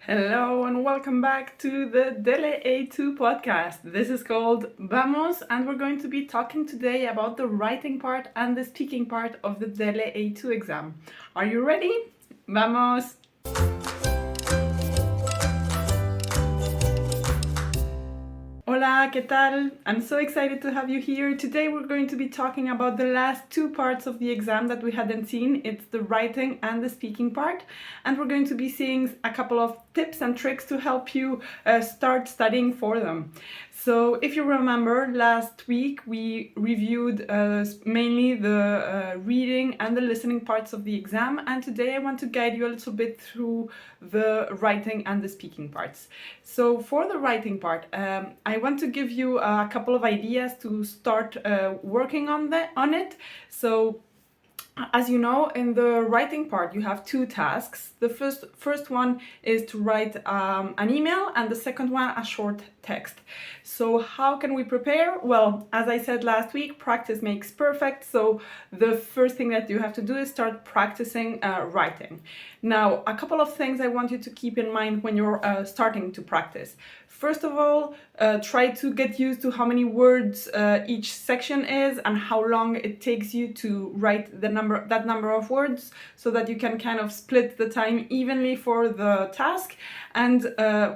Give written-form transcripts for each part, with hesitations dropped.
Hello and welcome back to the DELE A2 podcast. This is called Vamos and we're going to be talking today about the writing part and the speaking part of the DELE A2 exam. Are you ready? Vamos! Hola, ¿qué tal? I'm so excited to have you here. Today we're going to be talking about the last two parts of the exam that we hadn't seen. It's the writing and the speaking part. And we're going to be seeing a couple of tips and tricks to help you start studying for them. So if you remember, last week we reviewed mainly the reading and the listening parts of the exam, and today I want to guide you a little bit through the writing and the speaking parts. So for the writing part, I want to give you a couple of ideas to start working on it. So as you know, in the writing part, you have two tasks. The first one is to write an email, and the second one a short text. So how can we prepare? Well, as I said last week, practice makes perfect. So the first thing that you have to do is start practicing writing. Now, a couple of things I want you to keep in mind when you're starting to practice. First of all, try to get used to how many words each section is and how long it takes you to write that number of words, so that you can kind of split the time evenly for the task. And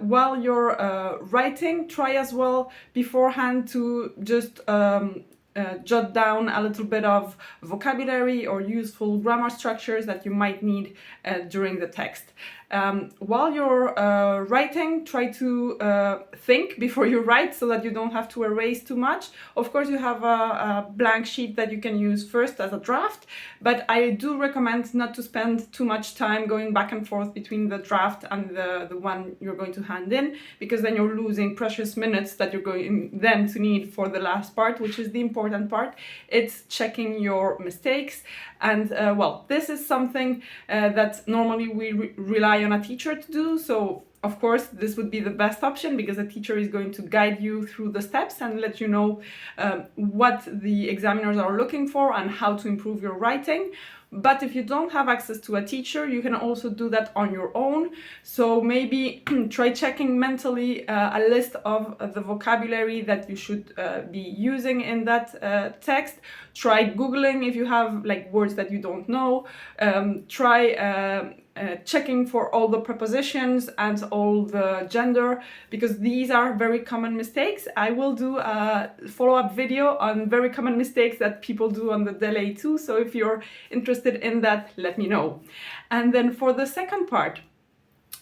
while you're writing, try as well beforehand to just jot down a little bit of vocabulary or useful grammar structures that you might need during the text. While you're writing, try to think before you write so that you don't have to erase too much. Of course, you have a blank sheet that you can use first as a draft, but I do recommend not to spend too much time going back and forth between the draft and the one you're going to hand in, because then you're losing precious minutes that you're going then to need for the last part, which is the important part. It's checking your mistakes. And well, this is something that normally we rely on a teacher to do. So of course, this would be the best option, because a teacher is going to guide you through the steps and let you know what the examiners are looking for and how to improve your writing. But if you don't have access to a teacher, you can also do that on your own. So maybe try checking mentally a list of the vocabulary that you should be using in that text. Try Googling if you have like words that you don't know. Try checking for all the prepositions and all the gender, because these are very common mistakes. I will do a follow-up video on very common mistakes that people do on the DELE A2, so if you're interested in that, let me know. And then for the second part,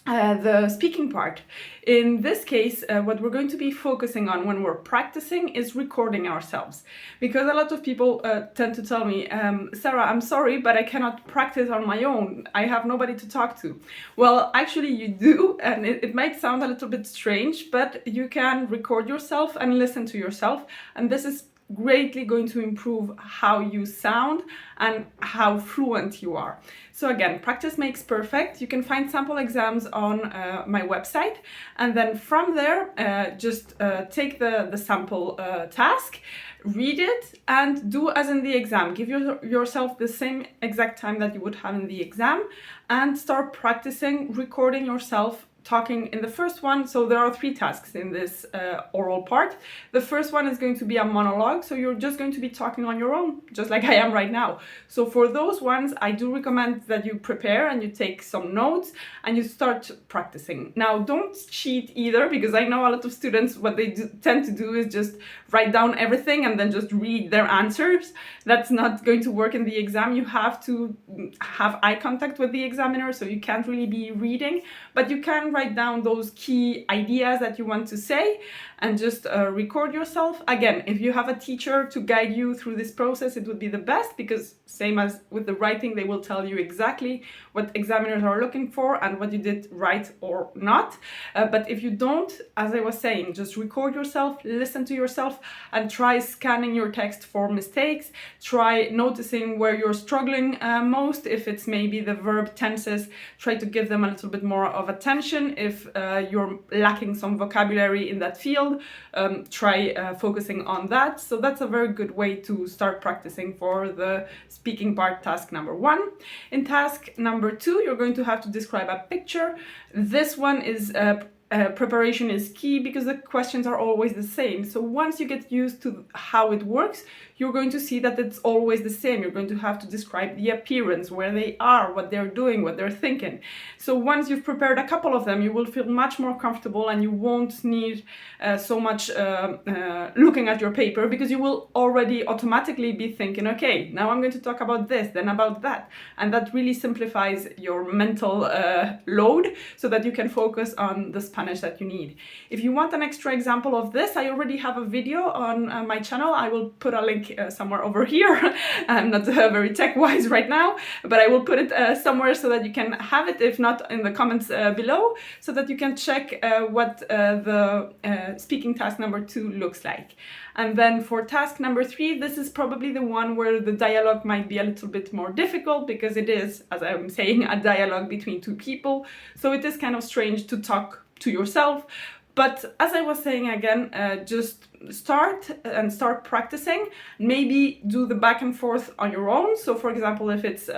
the speaking part. In this case, what we're going to be focusing on when we're practicing is recording ourselves. Because a lot of people tend to tell me, Sarah, I'm sorry, but I cannot practice on my own. I have nobody to talk to. Well, actually you do, and it might sound a little bit strange, but you can record yourself and listen to yourself. And this is greatly going to improve how you sound and how fluent you are. So again, practice makes perfect. You can find sample exams on my website, and then from there just take the sample task, read it, and do as in the exam. Give yourself the same exact time that you would have in the exam, and start practicing recording yourself talking in the first one. So there are three tasks in this oral part. The first one is going to be a monologue, so you're just going to be talking on your own, just like I am right now. So for those ones, I do recommend that you prepare and you take some notes and you start practicing. Now, don't cheat either, because I know a lot of students, what they tend to do is just write down everything and then just read their answers. That's not going to work in the exam. You have to have eye contact with the examiner, so you can't really be reading, but you can write down those key ideas that you want to say and just record yourself. Again, if you have a teacher to guide you through this process, it would be the best, because same as with the writing, they will tell you exactly what examiners are looking for and what you did right or not. But if you don't, as I was saying, just record yourself, listen to yourself, and try scanning your text for mistakes. Try noticing where you're struggling most. If it's maybe the verb tenses, try to give them a little bit more of attention. pronunciation. If you're lacking some vocabulary in that field, try focusing on that. So that's a very good way to start practicing for the speaking part, task number 1. In task number 2, you're going to have to describe a picture. This one is preparation is key because the questions are always the same. So once you get used to how it works, you're going to see that it's always the same. You're going to have to describe the appearance, where they are, what they're doing, what they're thinking. So once you've prepared a couple of them, you will feel much more comfortable and you won't need so much looking at your paper, because you will already automatically be thinking, okay, now I'm going to talk about this, then about that. And that really simplifies your mental load so that you can focus on the Spanish that you need. If you want an extra example of this, I already have a video on my channel. I will put a link somewhere over here. I'm not very tech-wise right now, but I will put it somewhere so that you can have it, if not in the comments below, so that you can check what the speaking task number 2 looks like. And then for task number 3, this is probably the one where the dialogue might be a little bit more difficult, because it is, as I'm saying, a dialogue between 2 people. So it is kind of strange to talk to yourself. But as I was saying again, just start practicing. Maybe do the back and forth on your own. So for example, if it's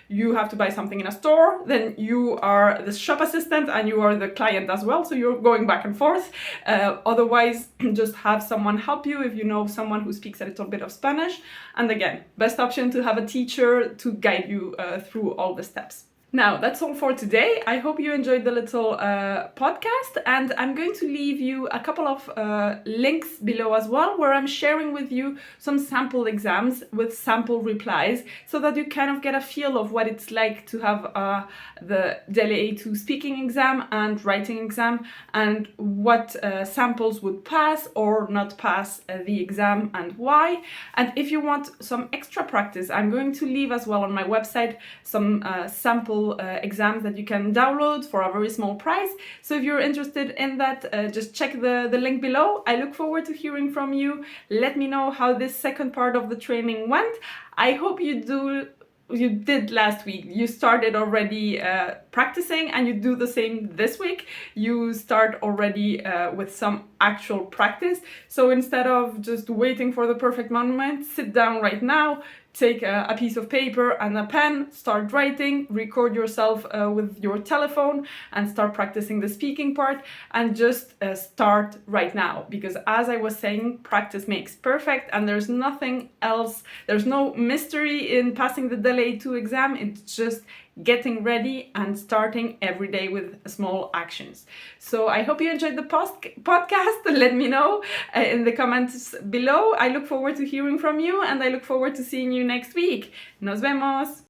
you have to buy something in a store, then you are the shop assistant and you are the client as well. So you're going back and forth. Otherwise, just have someone help you if you know someone who speaks a little bit of Spanish. And again, best option to have a teacher to guide you through all the steps. Now, that's all for today. I hope you enjoyed the little podcast, and I'm going to leave you a couple of links below as well, where I'm sharing with you some sample exams with sample replies, so that you kind of get a feel of what it's like to have the DELE A2 speaking exam and writing exam, and what samples would pass or not pass the exam and why. And if you want some extra practice, I'm going to leave as well on my website some sample exams that you can download for a very small price. So if you're interested in that, just check the link below. I look forward to hearing from you. Let me know how this second part of the training went. I hope you did last week. You started already practicing, and you do the same this week. You start already with some actual practice. So instead of just waiting for the perfect moment, sit down right now, take a piece of paper and a pen, start writing, record yourself with your telephone, and start practicing the speaking part, and just start right now. Because as I was saying, practice makes perfect, and there's nothing else, there's no mystery in passing the DELE A2 exam. It's just getting ready and starting every day with small actions. So I hope you enjoyed the podcast. Let me know in the comments below. I look forward to hearing from you, and I look forward to seeing you next week. Nos vemos!